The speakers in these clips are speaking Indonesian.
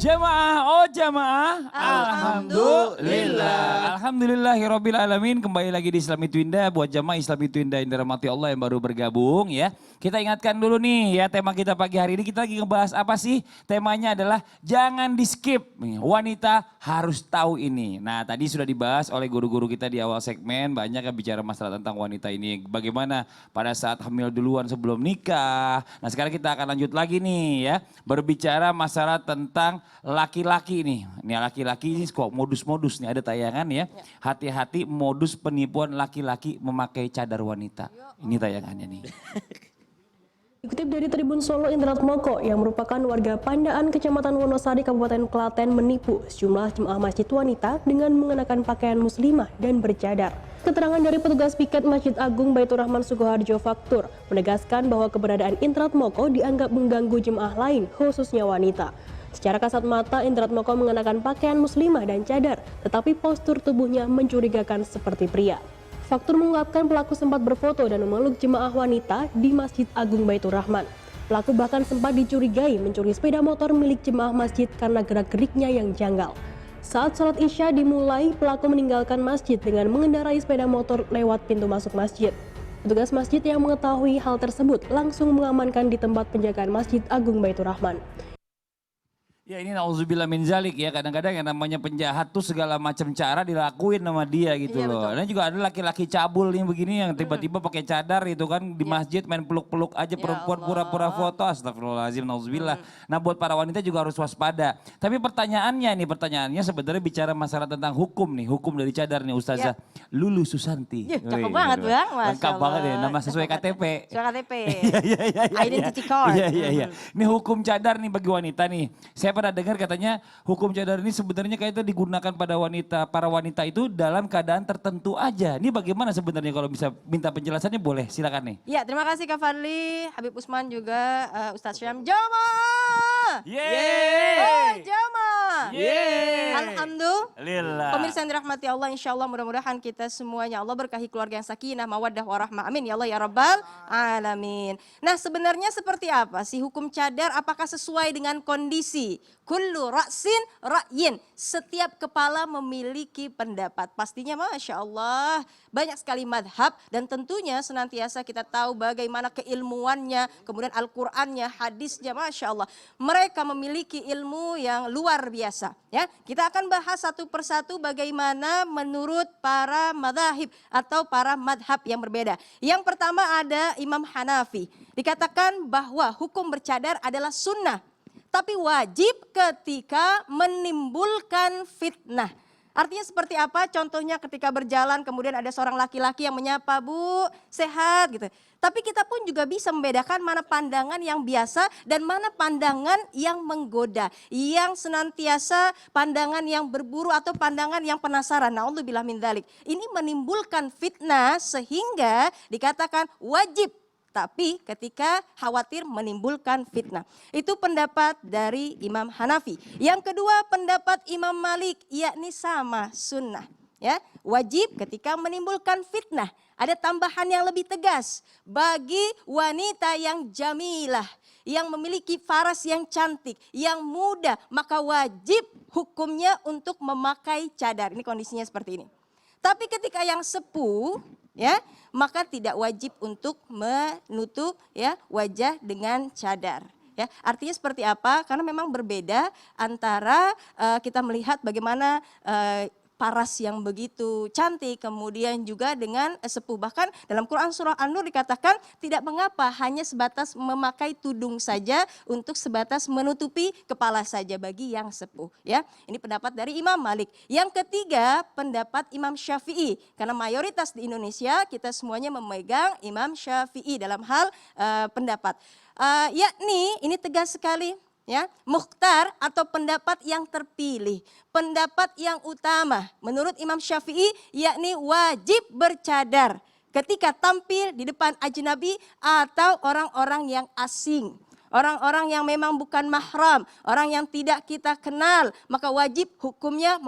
Jamaah, oh jamaah. Alhamdulillah. Alhamdulillahirabbil alamin. Kembali lagi di Islami Twinda buat jamaah Islami Twinda yang dirahmati Allah yang baru bergabung ya. Kita ingatkan dulu nih ya, tema kita pagi hari ini kita lagi ngebahas apa sih? Temanya adalah jangan di skip. Wanita harus tahu ini. Nah, tadi sudah dibahas oleh guru-guru kita di awal segmen, banyak yang bicara masalah tentang wanita ini. Bagaimana pada saat hamil duluan sebelum nikah. Nah, sekarang kita akan lanjut lagi nih ya, berbicara masalah tentang laki-laki nih. Ini laki-laki ini kok modus-modus nih, ada tayangan ya. Hati-hati modus penipuan laki-laki memakai cadar wanita. Ini tayangannya nih. Dikutip dari Tribun Solo, Internet Moko yang merupakan warga Pandaan, Kecamatan Wonosari, Kabupaten Klaten menipu sejumlah jemaah masjid wanita dengan mengenakan pakaian muslimah dan bercadar. Keterangan dari petugas piket Masjid Agung Baitur Rahman Sukoharjo Faktur menegaskan bahwa keberadaan Internet Moko dianggap mengganggu jemaah lain, khususnya wanita. Secara kasat mata, Internet Moko mengenakan pakaian muslimah dan cadar, tetapi postur tubuhnya mencurigakan seperti pria. Faktur mengungkapkan pelaku sempat berfoto dan memeluk jemaah wanita di Masjid Agung Baitur Rahman. Pelaku bahkan sempat dicurigai mencuri sepeda motor milik jemaah masjid karena gerak-geriknya yang janggal. Saat sholat Isya dimulai, pelaku meninggalkan masjid dengan mengendarai sepeda motor lewat pintu masuk masjid. Petugas masjid yang mengetahui hal tersebut langsung mengamankan di tempat penjagaan Masjid Agung Baitur Rahman. Ya ini nauzubillah min zalik ya, kadang-kadang yang namanya penjahat tuh segala macam cara dilakuin sama dia gitu Iya, loh. betul. Dan juga ada laki-laki cabul nih begini yang tiba-tiba pakai cadar itu kan di masjid main peluk-peluk aja perempuan Allah. pura-pura foto, astagfirullahaladzim, nauzubillah. Nah buat para wanita juga harus waspada. Tapi pertanyaannya sebenarnya bicara masalah tentang hukum nih, hukum dari cadar nih Ustazah Lulu Susanti. Ya, cakep Wih, banget, gitu. Bang. Masya Lengkap banget ya, Allah. nama sesuai KTP. Surat KTP. Iya. Identity card. Iya. Ini hukum cadar nih bagi wanita nih. Saya pernah dengar katanya hukum cadar ini sebenarnya kayak itu digunakan pada wanita, para wanita itu dalam keadaan tertentu aja. Ini bagaimana sebenarnya, kalau bisa minta penjelasannya boleh, silakan nih. Ya, terima kasih Kak Fadli, Habib Usman juga, Ustadz Syam. Jamaah! Yeay! Jamaah! Yeay! Alhamdulillah. Pemirsa yang dirahmati Allah, insya Allah mudah-mudahan kita semuanya Allah berkahi keluarga yang sakinah, mawaddah, warahmah. Amin ya Allah ya Rabbal alamin. Nah, sebenarnya seperti apa sih hukum cadar? Apakah sesuai dengan kondisi? Kullu ra'sin ra'yin. Setiap kepala memiliki pendapat. Pastinya Masya Allah banyak sekali madhab, dan tentunya senantiasa kita tahu bagaimana keilmuannya, kemudian Al-Qur'annya, hadisnya, Masya Allah. Mereka memiliki ilmu yang luar biasa. Ya, kita akan bahas satu persatu bagaimana menurut para madhahib atau para madhab yang berbeda. Yang pertama ada Imam Hanafi. Dikatakan bahwa hukum bercadar adalah sunnah, tapi wajib ketika menimbulkan fitnah. Artinya seperti apa? Contohnya ketika berjalan kemudian ada seorang laki-laki yang menyapa, "Bu, sehat," gitu. Tapi kita pun juga bisa membedakan mana pandangan yang biasa dan mana pandangan yang menggoda, yang senantiasa pandangan yang berburu atau pandangan yang penasaran. Na'udzubillah min dzalik. Ini menimbulkan fitnah sehingga dikatakan wajib, tapi ketika khawatir menimbulkan fitnah. Itu pendapat dari Imam Hanafi. Yang kedua pendapat Imam Malik, yakni sama sunnah. Ya, wajib ketika menimbulkan fitnah. Ada tambahan yang lebih tegas bagi wanita yang jamilah, yang memiliki faras yang cantik, yang muda, maka wajib hukumnya untuk memakai cadar. Ini kondisinya seperti ini. Tapi ketika yang sepuh, ya, maka tidak wajib untuk menutup ya wajah dengan cadar. Ya, artinya seperti apa? Karena memang berbeda antara kita melihat bagaimana paras yang begitu cantik, kemudian juga dengan sepuh. Bahkan dalam Quran surah An-Nur dikatakan tidak mengapa hanya sebatas memakai tudung saja, untuk sebatas menutupi kepala saja bagi yang sepuh. Ya, ini pendapat dari Imam Malik. Yang ketiga pendapat Imam Syafi'i, karena mayoritas di Indonesia kita semuanya memegang Imam Syafi'i dalam hal pendapat. Yakni ini tegas sekali. Ya, mukhtar atau pendapat yang terpilih, pendapat yang utama menurut Imam Syafi'i, yakni wajib bercadar ketika tampil di depan ajnabi atau orang-orang yang asing. orang-orang yang memang bukan mahram, orang yang tidak kita kenal, maka wajib hukumnya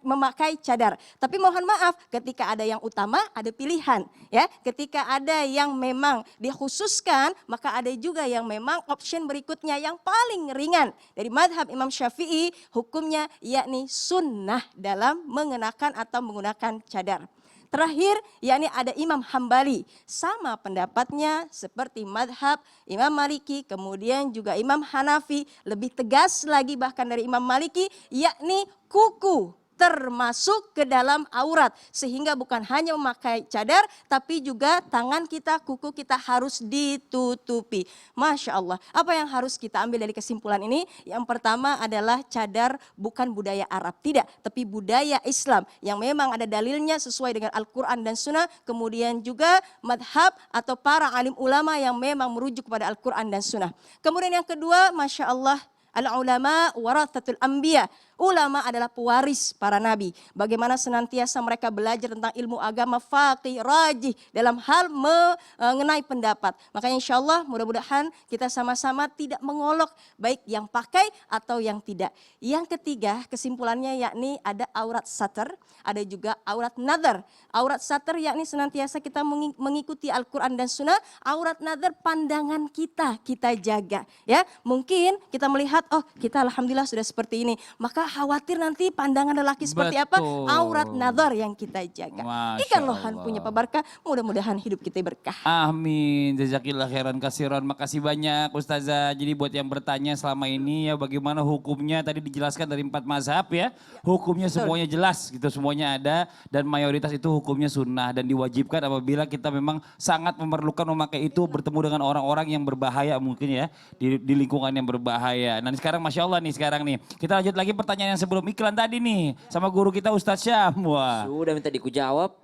memakai cadar. Tapi mohon maaf, ketika ada yang utama, ada pilihan. Ya, ketika ada yang memang dikhususkan, maka ada juga yang memang option berikutnya yang paling ringan. Dari madhab Imam Syafi'i, hukumnya yakni sunnah dalam mengenakan atau menggunakan cadar. Terakhir, yakni ada Imam Hambali. Sama pendapatnya seperti madhab Imam Maliki, kemudian juga Imam Hanafi. Lebih tegas lagi bahkan dari Imam Maliki, yakni kuku termasuk ke dalam aurat. Sehingga bukan hanya memakai cadar, tapi juga tangan kita, kuku kita harus ditutupi. Masya Allah. Apa yang harus kita ambil dari kesimpulan ini? Yang pertama adalah cadar bukan budaya Arab. Tidak, tapi budaya Islam. Yang memang ada dalilnya sesuai dengan Al-Quran dan Sunnah. Kemudian juga madhab atau para alim ulama yang memang merujuk kepada Al-Quran dan Sunnah. Kemudian yang kedua, Masya Allah, al-ulama warathatul anbiya. Ulama adalah pewaris para nabi. Bagaimana senantiasa mereka belajar tentang ilmu agama, faqih, rajih dalam hal mengenai pendapat. Makanya insya Allah mudah-mudahan kita sama-sama tidak mengolok baik yang pakai atau yang tidak. Yang ketiga kesimpulannya yakni ada aurat satar, ada juga aurat nadar. Aurat satar yakni senantiasa kita mengikuti Al-Quran dan Sunnah. Aurat nadar pandangan kita jaga. Ya, mungkin kita melihat oh kita alhamdulillah sudah seperti ini. Maka khawatir nanti pandangan lelaki seperti apa, aurat nazar yang kita jaga. Ikan lohan punya pebarkah, mudah-mudahan hidup kita berkah. Amin, jazakillah khairan kasiran. Makasih banyak Ustazah. Jadi buat yang bertanya selama ini ya bagaimana hukumnya, tadi dijelaskan dari 4 mazhab ya. Hukumnya semuanya jelas gitu, semuanya ada dan mayoritas itu hukumnya sunnah dan diwajibkan apabila kita memang sangat memerlukan memakai itu bertemu dengan orang-orang yang berbahaya mungkin ya, di lingkungan yang berbahaya. Nah sekarang Masya Allah nih sekarang nih, kita lanjut lagi pertanyaan yang sebelum iklan tadi nih sama guru kita Ustadz Syam. Wah. Sudah minta dijawab.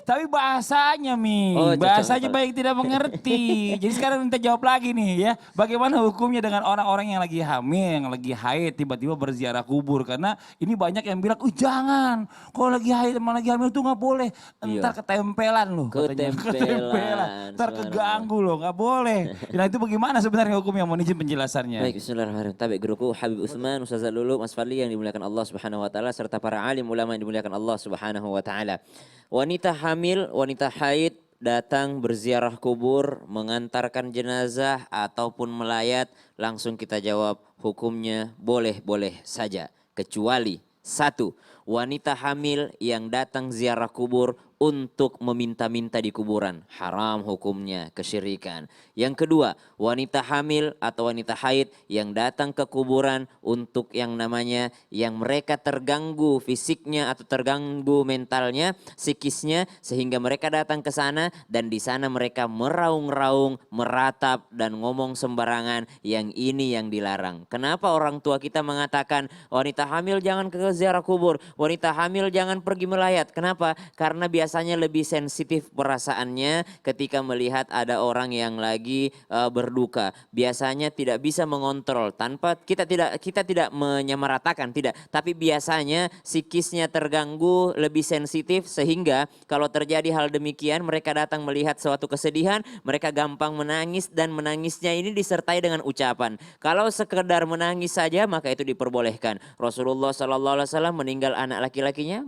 Tapi bahasanya Mi, Oh, bahasanya baik tidak mengerti. Jadi sekarang minta jawab lagi nih ya. Bagaimana hukumnya dengan orang-orang yang lagi hamil, yang lagi haid tiba-tiba berziarah kubur. Karena ini banyak yang bilang, jangan. Kalau lagi haid sama lagi hamil tuh gak boleh. Ntar ketempelan loh. Ketempelan. Ntar keganggu loh, gak boleh. Nah itu bagaimana sebenarnya hukumnya, mohon izin penjelasannya. Baik, bismillahirrahmanirrahim. Tabi guruku Habib Utsman, Ustazah Lulu, Mas Fadli yang dimuliakan Allah Subhanahu wa taala serta para alim ulama yang dimuliakan Allah Subhanahu wa taala. Wanita hamil, wanita haid datang berziarah kubur, mengantarkan jenazah ataupun melayat, langsung kita jawab hukumnya boleh-boleh saja. Kecuali 1, wanita hamil yang datang ziarah kubur untuk meminta-minta di kuburan. Haram hukumnya, kesyirikan. Yang kedua, wanita hamil atau wanita haid yang datang ke kuburan untuk yang namanya yang mereka terganggu fisiknya atau terganggu mentalnya, psikisnya sehingga mereka datang ke sana dan di sana mereka meraung-raung, meratap dan ngomong sembarangan, yang ini yang dilarang. Kenapa orang tua kita mengatakan wanita hamil jangan ke ziarah kubur, wanita hamil jangan pergi melayat? Kenapa? Karena biasanya lebih sensitif perasaannya ketika melihat ada orang yang lagi berduka. Biasanya tidak bisa mengontrol, tanpa kita tidak menyamaratakan, tidak, tapi biasanya psikisnya terganggu, lebih sensitif sehingga kalau terjadi hal demikian mereka datang melihat suatu kesedihan, mereka gampang menangis dan menangisnya ini disertai dengan ucapan. Kalau sekedar menangis saja maka itu diperbolehkan. Rasulullah SAW meninggal anak laki-lakinya,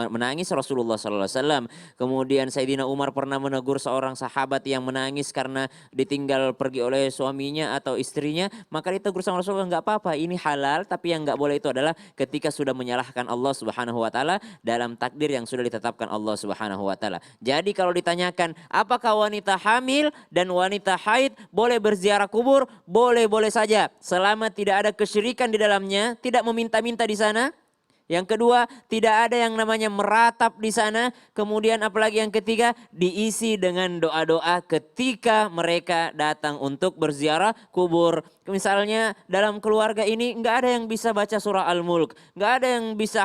menangis Rasulullah SAW. Kemudian Sayyidina Umar pernah menegur seorang sahabat yang menangis karena ditinggal pergi oleh suaminya atau istrinya, maka ditegur sama Rasulullah, nggak apa-apa, ini halal, tapi yang nggak boleh itu adalah ketika sudah menyalahkan Allah Subhanahu wa taala dalam takdir yang sudah ditetapkan Allah Subhanahu wa taala. Jadi kalau ditanyakan apakah wanita hamil dan wanita haid boleh berziarah kubur? Boleh-boleh saja selama tidak ada kesyirikan di dalamnya, tidak meminta-minta di sana. Yang kedua, tidak ada yang namanya meratap di sana. Kemudian apalagi yang ketiga, diisi dengan doa-doa ketika mereka datang untuk berziarah kubur. Misalnya dalam keluarga ini nggak ada yang bisa baca surah Al-Mulk, nggak ada yang bisa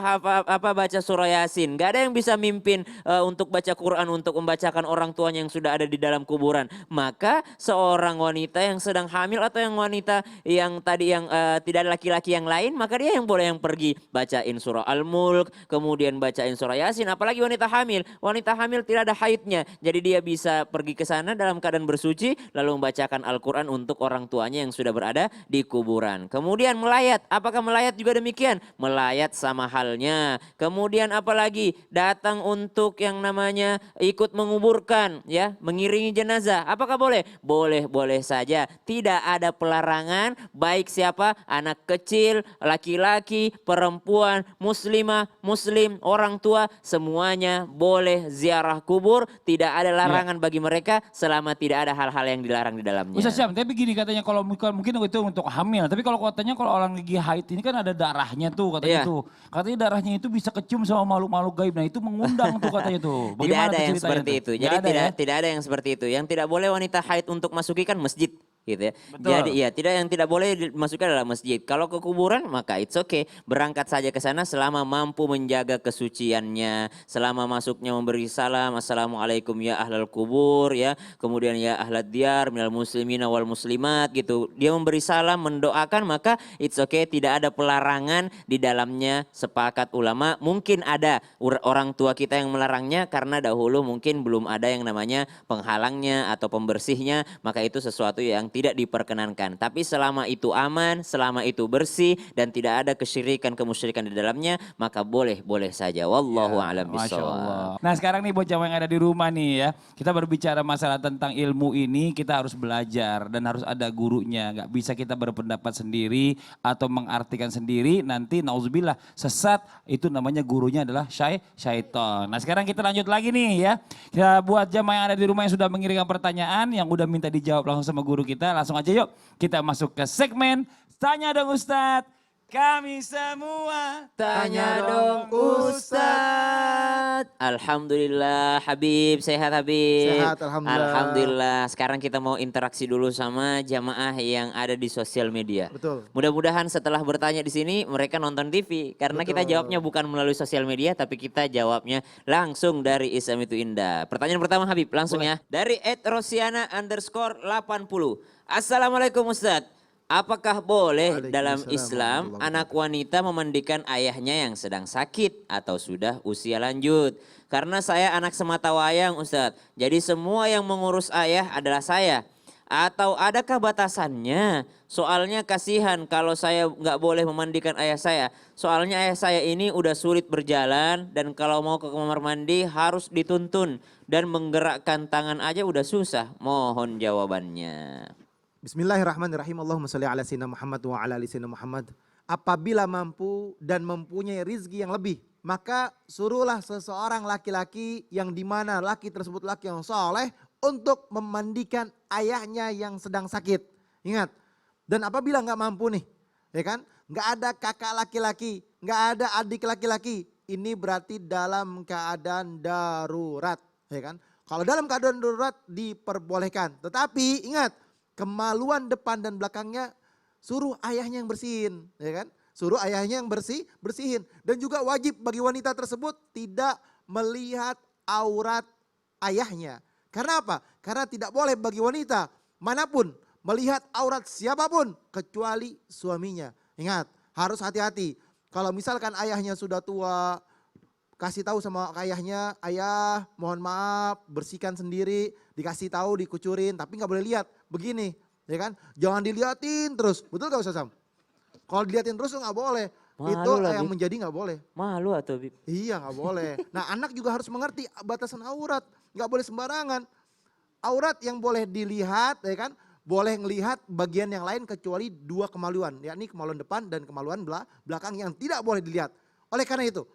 baca surah Yasin, nggak ada yang bisa mimpin untuk baca Quran untuk membacakan orang tuanya yang sudah ada di dalam kuburan. Maka seorang wanita yang sedang hamil atau yang wanita yang tadi yang tidak ada laki-laki yang lain, maka dia yang boleh yang pergi bacain surah surah Al-Mulk, kemudian bacain surah Yasin. Apalagi wanita hamil. Wanita hamil tidak ada haidnya. Jadi dia bisa pergi ke sana dalam keadaan bersuci lalu membacakan Al-Quran untuk orang tuanya yang sudah berada di kuburan. Kemudian melayat. Apakah melayat juga demikian? Melayat sama halnya. Kemudian apalagi datang untuk yang namanya ikut menguburkan, ya, mengiringi jenazah. Apakah boleh? Boleh, boleh saja. Tidak ada pelarangan baik siapa, anak kecil, laki-laki, perempuan, muslimah, muslim, orang tua, semuanya boleh ziarah kubur. Tidak ada larangan bagi mereka selama tidak ada hal-hal yang dilarang di dalamnya. Ustaz Syam, tapi gini katanya kalau mungkin itu untuk hamil. Tapi kalau katanya kalau orang lagi haid ini kan ada darahnya tuh katanya tuh. Katanya darahnya itu bisa kecium sama makhluk-makhluk gaib. Nah itu mengundang tuh katanya tuh. Tidak ada yang ceritanya seperti tuh? itu. Jadi Nggak ada tidak ada yang seperti itu. Yang tidak boleh wanita haid untuk masuki kan masjid, gitu ya. Betul. Jadi ya yang tidak boleh dimasukkan adalah masjid. Kalau ke kuburan maka it's okay. Berangkat saja ke sana selama mampu menjaga kesuciannya, selama masuknya memberi salam, assalamualaikum ya ahlal kubur, ya. Kemudian ya ahlad diyar minal muslimin wal muslimat, gitu. Dia memberi salam, mendoakan, maka it's okay, tidak ada pelarangan di dalamnya. Sepakat ulama, mungkin ada orang tua kita yang melarangnya karena dahulu mungkin belum ada yang namanya penghalangnya atau pembersihnya, maka itu sesuatu yang tidak diperkenankan. Tapi selama itu aman, selama itu bersih dan tidak ada kesyirikan, kemusyrikan di dalamnya, maka boleh saja. Wallahu a'lam Masya Allah. bishawab. Nah sekarang nih buat jamaah yang ada di rumah nih ya. Kita berbicara masalah tentang ilmu ini, kita harus belajar dan harus ada gurunya. Gak bisa kita berpendapat sendiri atau mengartikan sendiri. Nanti nauzubillah sesat, itu namanya gurunya adalah syaitan. Nah sekarang kita lanjut lagi nih ya. Kita buat jamaah yang ada di rumah yang sudah mengirimkan pertanyaan, yang udah minta dijawab langsung sama guru kita. Langsung aja yuk kita masuk ke segmen Tanya Dong Ustadz. Kami semua Tanya dong Ustadz. Alhamdulillah Habib, sehat Habib. Sehat, alhamdulillah. Alhamdulillah. Sekarang kita mau interaksi dulu sama jamaah yang ada di sosial media. Betul. Mudah-mudahan setelah bertanya di sini mereka nonton TV. Karena kita jawabnya bukan melalui sosial media, tapi kita jawabnya langsung dari Islam Itu Indah. Pertanyaan pertama Habib, langsung ya. Dari @rosiana_80. Assalamualaikum Ustadz. Apakah boleh dalam Islam anak wanita memandikan ayahnya yang sedang sakit atau sudah usia lanjut? Karena saya anak semata wayang Ustadz, jadi semua yang mengurus ayah adalah saya. Atau adakah batasannya? Soalnya kasihan kalau saya nggak boleh memandikan ayah saya. Soalnya ayah saya ini udah sulit berjalan dan kalau mau ke kamar mandi harus dituntun. Dan menggerakkan tangan aja udah susah. Mohon jawabannya. Bismillahirrahmanirrahim. Allahumma sholli ala sayyidina Muhammad wa ala ali sayyidina Muhammad. Apabila mampu dan mempunyai rizki yang lebih, maka suruhlah seseorang laki-laki yang dimana laki tersebut laki yang soleh untuk memandikan ayahnya yang sedang sakit. Ingat, dan apabila nggak mampu nih, ya kan, nggak ada kakak laki-laki, nggak ada adik laki-laki, ini berarti dalam keadaan darurat, ya kan? Kalau dalam keadaan darurat diperbolehkan, tetapi ingat, kemaluan depan dan belakangnya suruh ayahnya yang bersihin, ya kan? Suruh ayahnya yang bersihin. Dan juga wajib bagi wanita tersebut tidak melihat aurat ayahnya. Karena apa? Karena tidak boleh bagi wanita manapun melihat aurat siapapun kecuali suaminya. Ingat, harus hati-hati. Kalau misalkan ayahnya sudah tua, kasih tahu sama ayahnya, ayah mohon maaf bersihkan sendiri, dikasih tahu, dikucurin, tapi nggak boleh lihat. Begini, ya kan? Jangan diliatin terus, betul gak Ustaz Sam? Kalau diliatin terus nggak boleh, Malu itu lagi. yang menjadi nggak boleh. Malu atau Bib? Iya nggak boleh. Nah anak juga harus mengerti batasan aurat, nggak boleh sembarangan. Aurat yang boleh dilihat, ya kan? Boleh ngelihat bagian yang lain kecuali dua kemaluan, yakni kemaluan depan dan kemaluan belakang yang tidak boleh dilihat. Oleh karena itu,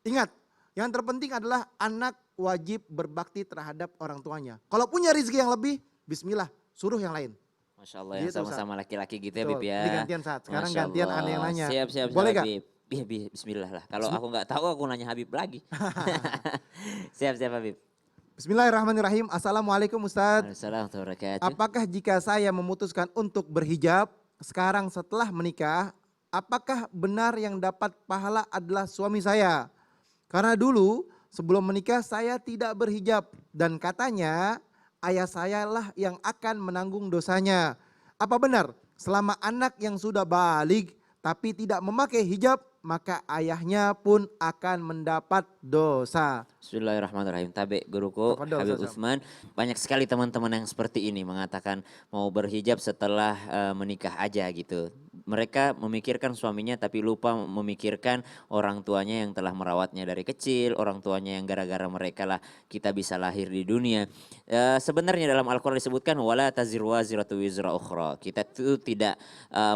ingat, yang terpenting adalah anak wajib berbakti terhadap orang tuanya. Kalau punya rezeki yang lebih, bismillah, suruh yang lain. Masya Allah yang Gitu, sama-sama laki-laki gitu ya Betul, Bib ya. ini gantian saat. Sekarang Masya gantian Allah. aneh yang nanya. Siap Boleh gak? Habib. Iya bismillah lah. Kalau aku nggak tahu aku nanya Habib lagi. siap Habib. Bismillahirrahmanirrahim. Assalamualaikum Ustadz. Assalamualaikum warahmatullahi wabarakatuh. Apakah jika saya memutuskan untuk berhijab sekarang setelah menikah, apakah benar yang dapat pahala adalah suami saya? Karena dulu sebelum menikah saya tidak berhijab dan katanya ayah saya lah yang akan menanggung dosanya. Apa benar selama anak yang sudah baligh tapi tidak memakai hijab maka ayahnya pun akan mendapat dosa. Bismillahirrahmanirrahim. Tabe guruku Tafadhol, Habib Ustaz. Utsman. Banyak sekali teman-teman yang seperti ini mengatakan mau berhijab setelah menikah aja gitu. Mereka memikirkan suaminya tapi lupa memikirkan orang tuanya yang telah merawatnya dari kecil, orang tuanya yang gara-gara mereka lah kita bisa lahir di dunia. Sebenarnya dalam Al-Qur'an disebutkan wala taziru waziratu wizra ukhra. Kita itu tidak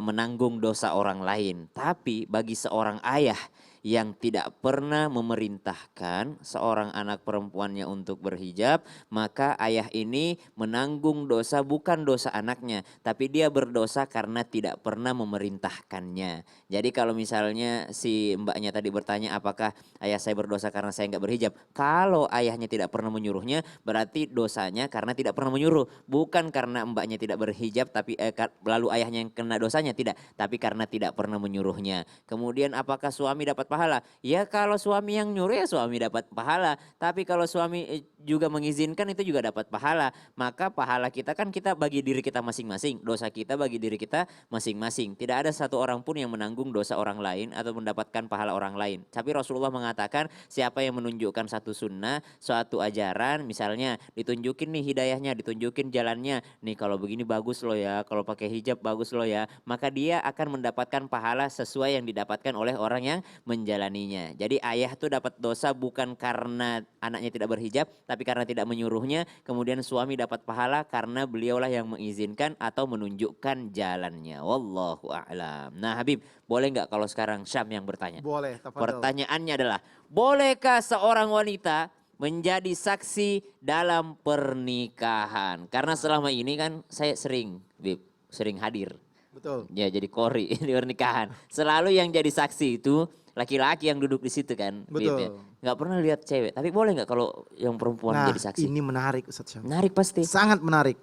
menanggung dosa orang lain, tapi bagi seorang ayah yang tidak pernah memerintahkan seorang anak perempuannya untuk berhijab, maka ayah ini menanggung dosa bukan dosa anaknya, tapi dia berdosa karena tidak pernah memerintahkannya. Jadi kalau misalnya si mbaknya tadi bertanya apakah ayah saya berdosa karena saya nggak berhijab, kalau ayahnya tidak pernah menyuruhnya, berarti dosanya karena tidak pernah menyuruh, bukan karena mbaknya tidak berhijab, tapi lalu ayahnya yang kena dosanya, tidak, tapi karena tidak pernah menyuruhnya. Kemudian apakah suami dapat pahala? Ya kalau suami yang nyuruh ya suami dapat pahala. Tapi kalau suami juga mengizinkan itu juga dapat pahala. Maka pahala kita kan kita bagi diri kita masing-masing. Dosa kita bagi diri kita masing-masing. Tidak ada satu orang pun yang menanggung dosa orang lain atau mendapatkan pahala orang lain. Tapi Rasulullah mengatakan siapa yang menunjukkan satu sunnah, suatu ajaran, misalnya ditunjukin nih hidayahnya, ditunjukin jalannya. Nih kalau begini bagus loh ya, kalau pakai hijab bagus loh ya. Maka dia akan mendapatkan pahala sesuai yang didapatkan oleh orang yang menjalaninya. Jadi ayah tuh dapat dosa bukan karena anaknya tidak berhijab, tapi karena tidak menyuruhnya. Kemudian suami dapat pahala karena beliaulah yang mengizinkan atau menunjukkan jalannya. Wallahu a'lam. Nah Habib, boleh nggak kalau sekarang Syam yang bertanya? Boleh, tafadhol. Pertanyaannya adalah, bolehkah seorang wanita menjadi saksi dalam pernikahan? Karena selama ini kan saya sering, Bib, sering hadir. Betul. Ya jadi kori di pernikahan. Selalu yang jadi saksi itu laki-laki yang duduk di situ kan. Bib, ya. Betul. Nggak pernah lihat cewek. Tapi boleh nggak kalau yang perempuan Nah, jadi saksi? ini menarik Ustaz Syam. Menarik pasti. Sangat menarik.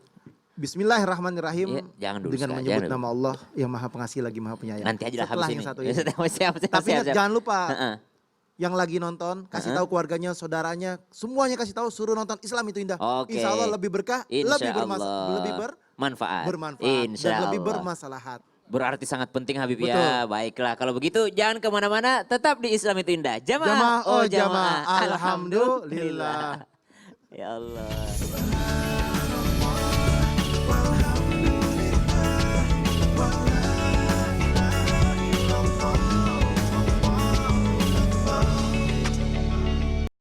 Bismillahirrahmanirrahim. Iya, jangan dulu dengan Ustaz, menyebut jangan nama Allah yang Maha Pengasih lagi Maha Penyayang. Nanti aja lah Setelah habis yang ini. satu ini. Siap, Tapi ingat, jangan lupa Heeh. yang lagi nonton kasih tahu keluarganya, saudaranya, semuanya kasih tahu, suruh nonton Islam itu indah. Oke. Insya Allah lebih berkah, Insya Allah. lebih Manfaat. bermanfaat Insya dan lebih Allah. bermasalahat. Berarti sangat penting Habib Betul. ya. Baiklah kalau begitu jangan kemana-mana, tetap di Islam itu indah. Jamaah, Jamaah, oh oh jamaah, jamaah. alhamdulillah. Ya Allah.